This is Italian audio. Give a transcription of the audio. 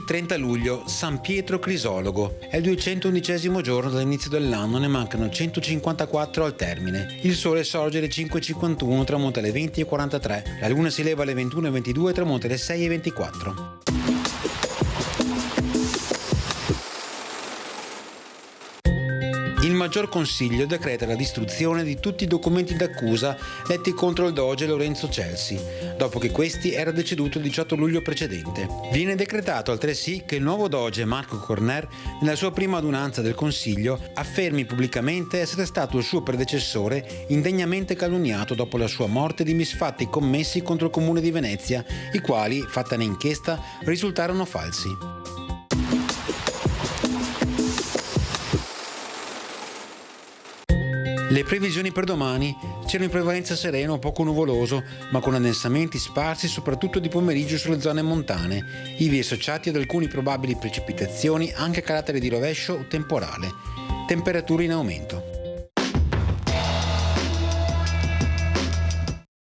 30 luglio, San Pietro Crisologo. È il 211° giorno dall'inizio dell'anno, ne mancano 154 al termine. Il sole sorge alle 5:51, tramonta alle 20:43. La luna si leva alle 21:22 e tramonta alle 6:24. Il Maggior Consiglio decreta la distruzione di tutti i documenti d'accusa letti contro il doge Lorenzo Celsi, dopo che questi era deceduto il 18 luglio precedente. Viene decretato altresì che il nuovo doge Marco Corner, nella sua prima adunanza del Consiglio, affermi pubblicamente essere stato il suo predecessore indegnamente calunniato dopo la sua morte di misfatti commessi contro il comune di Venezia, i quali, fatta un'inchiesta, risultarono falsi. Le previsioni per domani: cielo in prevalenza sereno, poco nuvoloso, ma con addensamenti sparsi soprattutto di pomeriggio sulle zone montane, ivi associati ad alcuni probabili precipitazioni anche a carattere di rovescio o temporale. Temperature in aumento.